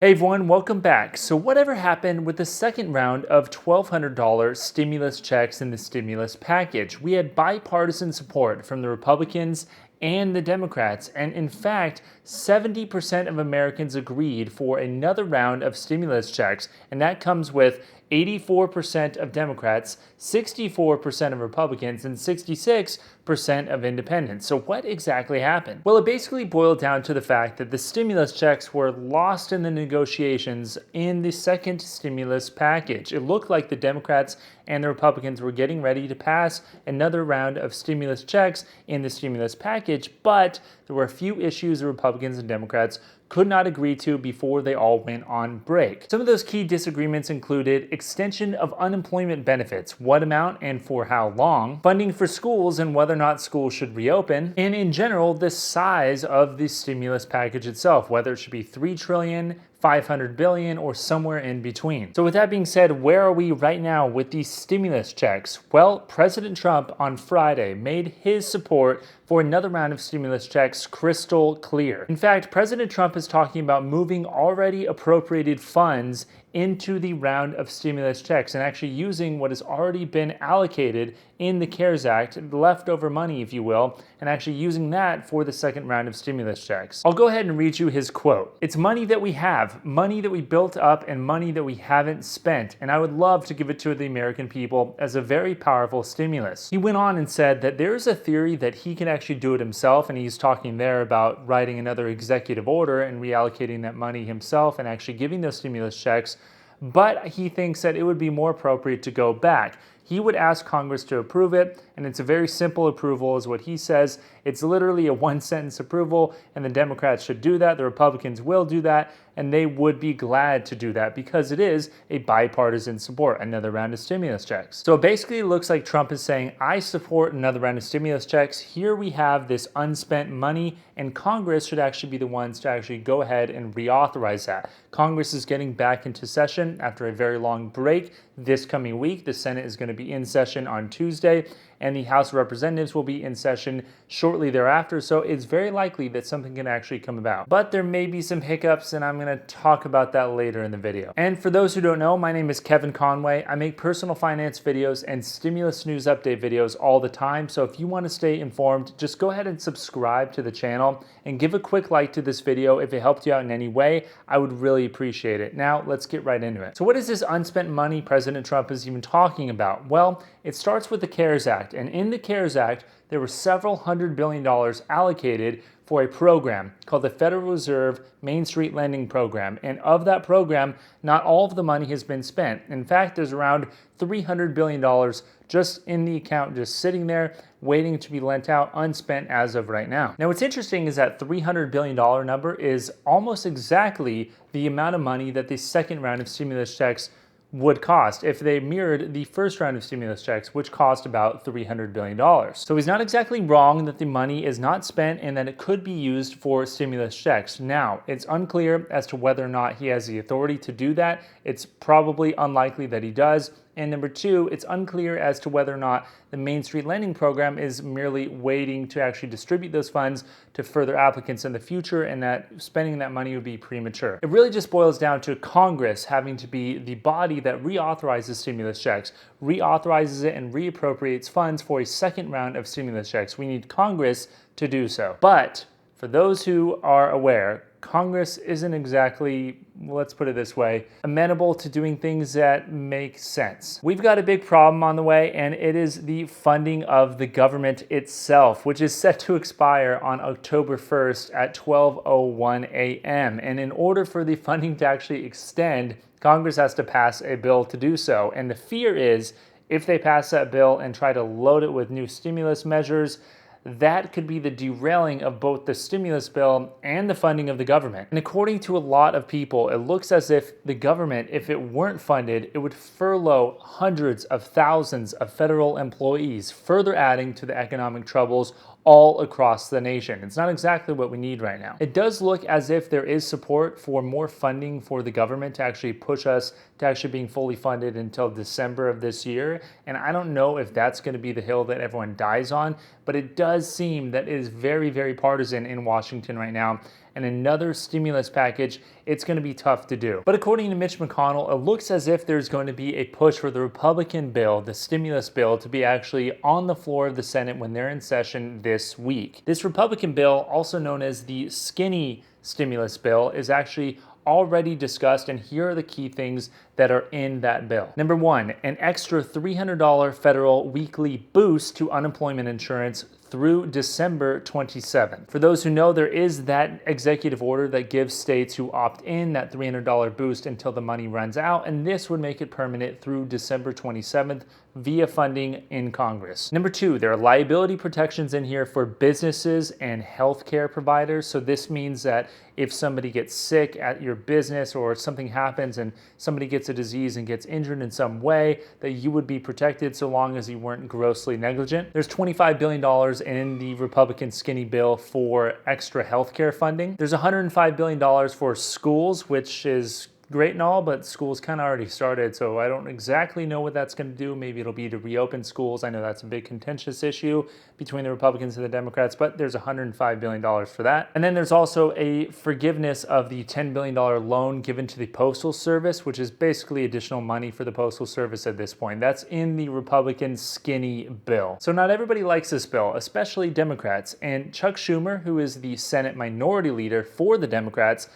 Hey everyone, welcome back. So, whatever happened with the second round of $1,200 stimulus checks in the stimulus package? We had bipartisan support from the Republicans and the Democrats, and in fact, 70% of Americans agreed for another round of stimulus checks, and that comes with 84% of Democrats, 64% of Republicans, and 66% of independents. So, what exactly happened? Well, it basically boiled down to the fact that the stimulus checks were lost in the negotiations in the second stimulus package. It looked like the Democrats and the Republicans were getting ready to pass another round of stimulus checks in the stimulus package, but there were a few issues the Republicans and Democrats could not agree to before they all went on break. Some of those key disagreements included extension of unemployment benefits, what amount and for how long, funding for schools and whether or not schools should reopen, and in general, the size of the stimulus package itself, whether it should be $3 trillion, 500 billion, or somewhere in between. So with that being said, where are we right now with these stimulus checks? Well, President Trump on Friday made his support for another round of stimulus checks crystal clear. In fact, President Trump is talking about moving already appropriated funds into the round of stimulus checks and actually using what has already been allocated in the CARES Act, leftover money, if you will, and actually using that for the second round of stimulus checks. I'll go ahead and read you his quote. "It's money that we have, money that we built up, and money that we haven't spent, and I would love to give it to the American people as a very powerful stimulus." He went on and said that there is a theory that he can actually do it himself, and he's talking there about writing another executive order and reallocating that money himself and actually giving those stimulus checks, but he thinks that it would be more appropriate to go back. He would ask Congress to approve it, and it's a very simple approval is what he says. It's literally a one-sentence approval, and the Democrats should do that, the Republicans will do that, and they would be glad to do that because it is a bipartisan support, another round of stimulus checks. So it basically looks like Trump is saying, I support another round of stimulus checks. Here we have this unspent money, and Congress should actually be the ones to actually go ahead and reauthorize that. Congress is getting back into session after a very long break this coming week. The Senate is going to be in session on Tuesday, and the House of Representatives will be in session shortly thereafter, so it's very likely that something can actually come about. But there may be some hiccups, and I'm going to talk about that later in the video. And for those who don't know, my name is Kevin Conway. I make personal finance videos and stimulus news update videos all the time, so if you want to stay informed, just go ahead and subscribe to the channel and give a quick like to this video if it helped you out in any way. I would really appreciate it. Now, let's get right into it. So what is this unspent money President Trump is even talking about? Well, it starts with the CARES Act, and in the CARES Act, there were several $100 billion allocated for a program called the Federal Reserve Main Street Lending Program. And of that program, not all of the money has been spent. In fact, there's around $300 billion just in the account, just sitting there, waiting to be lent out, unspent as of right now. Now, what's interesting is that $300 billion number is almost exactly the amount of money that the second round of stimulus checks would cost if they mirrored the first round of stimulus checks, which cost about $300 billion. So he's not exactly wrong that the money is not spent and that it could be used for stimulus checks. Now, it's unclear as to whether or not he has the authority to do that. It's probably unlikely that he does. And number two, it's unclear as to whether or not the Main Street Lending Program is merely waiting to actually distribute those funds to further applicants in the future, and that spending that money would be premature. It really just boils down to Congress having to be the body that reauthorizes stimulus checks, reauthorizes it and reappropriates funds for a second round of stimulus checks. We need Congress to do so. But for those who are aware, Congress isn't exactly, let's put it this way, amenable to doing things that make sense. We've got a big problem on the way, and it is the funding of the government itself, which is set to expire on October 1st at 12:01 a.m. And in order for the funding to actually extend, Congress has to pass a bill to do so. And the fear is, if they pass that bill and try to load it with new stimulus measures, that could be the derailing of both the stimulus bill and the funding of the government. And according to a lot of people, it looks as if the government, if it weren't funded, it would furlough hundreds of thousands of federal employees, further adding to the economic troubles all across the nation. It's not exactly what we need right now. It does look as if there is support for more funding for the government to actually push us to actually being fully funded until December of this year. And I don't know if that's going to be the hill that everyone dies on, but it does seem that it is very, very partisan in Washington right now. and another stimulus package, it's going to be tough to do. But according to Mitch McConnell, it looks as if there's going to be a push for the Republican bill, the stimulus bill, to be actually on the floor of the Senate when they're in session this week. This Republican bill, also known as the skinny stimulus bill, is actually already discussed, and here are the key things that are in that bill. Number one, an extra $300 federal weekly boost to unemployment insurance through December 27th. For those who know, there is that executive order that gives states who opt in that $300 boost until the money runs out, and this would make it permanent through December 27th via funding in Congress. Number two, there are liability protections in here for businesses and healthcare providers. So this means that if somebody gets sick at your business or something happens and somebody gets a disease and gets injured in some way, that you would be protected so long as you weren't grossly negligent. There's $25 billion in the Republican skinny bill for extra healthcare funding. There's $105 billion for schools, which is great and all, but school's kind of already started, so I don't exactly know what that's going to do. Maybe it'll be to reopen schools. I know that's a big contentious issue between the Republicans and the Democrats, but there's $105 billion for that. And then there's also a forgiveness of the $10 billion loan given to the Postal Service, which is basically additional money for the Postal Service at this point. That's in the Republican skinny bill. So not everybody likes this bill, especially Democrats. And Chuck Schumer, who is the Senate Minority Leader for the Democrats,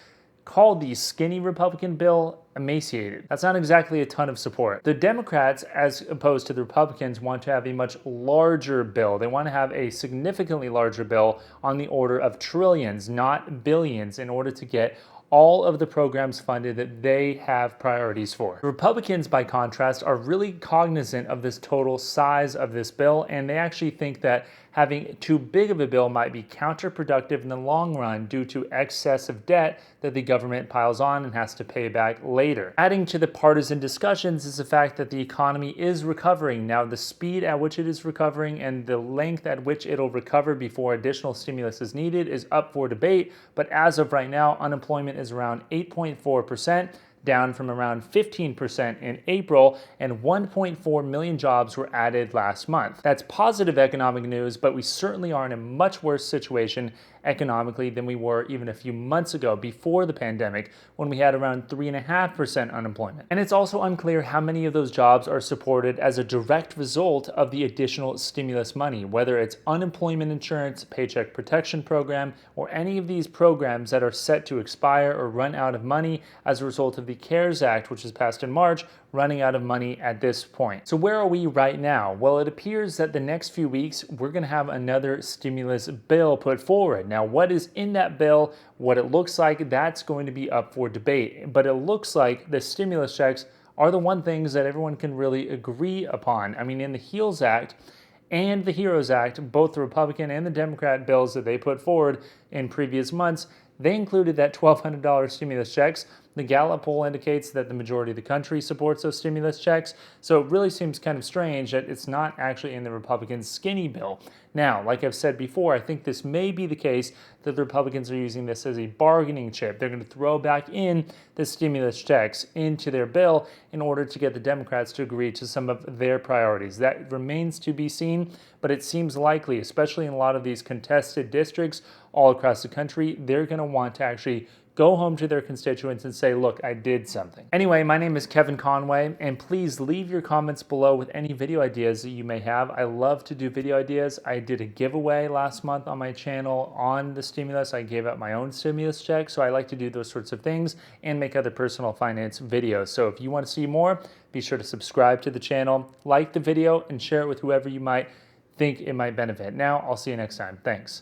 called the skinny Republican bill emaciated. That's not exactly a ton of support. The Democrats, as opposed to the Republicans, want to have a much larger bill. They want to have a significantly larger bill on the order of trillions, not billions, in order to get all of the programs funded that they have priorities for. The Republicans, by contrast, are really cognizant of this total size of this bill, and they actually think that having too big of a bill might be counterproductive in the long run due to excessive debt that the government piles on and has to pay back later. Adding to the partisan discussions is the fact that the economy is recovering. Now, the speed at which it is recovering and the length at which it'll recover before additional stimulus is needed is up for debate, but as of right now, unemployment is around 8.4%, down from around 15% in April, and 1.4 million jobs were added last month. That's positive economic news, but we certainly are in a much worse situation economically than we were even a few months ago before the pandemic, when we had around 3.5% unemployment. And it's also unclear how many of those jobs are supported as a direct result of the additional stimulus money, whether it's unemployment insurance, paycheck protection program, or any of these programs that are set to expire or run out of money as a result of the CARES Act, which was passed in March, running out of money at this point. So where are we right now? Well, it appears that the next few weeks, we're gonna have another stimulus bill put forward. Now, what is in that bill, what it looks like, that's going to be up for debate. But it looks like the stimulus checks are the one things that everyone can really agree upon. I mean, in the HEALS Act and the HEROES Act, both the Republican and the Democrat bills that they put forward in previous months, they included that $1,200 stimulus checks. The Gallup poll indicates that the majority of the country supports those stimulus checks. So it really seems kind of strange that it's not actually in the Republican skinny bill. Now, like I've said before, I think this may be the case that the Republicans are using this as a bargaining chip. They're going to throw back in the stimulus checks into their bill in order to get the Democrats to agree to some of their priorities. That remains to be seen, but it seems likely, especially in a lot of these contested districts all across the country, they're going to want to actually go home to their constituents and say, look, I did something. Anyway, my name is Kevin Conway, and please leave your comments below with any video ideas that you may have. I love to do video ideas. I did a giveaway last month on my channel on the stimulus. I gave out my own stimulus check, so I like to do those sorts of things and make other personal finance videos. So if you want to see more, be sure to subscribe to the channel, like the video, and share it with whoever you might think it might benefit. Now, I'll see you next time. Thanks.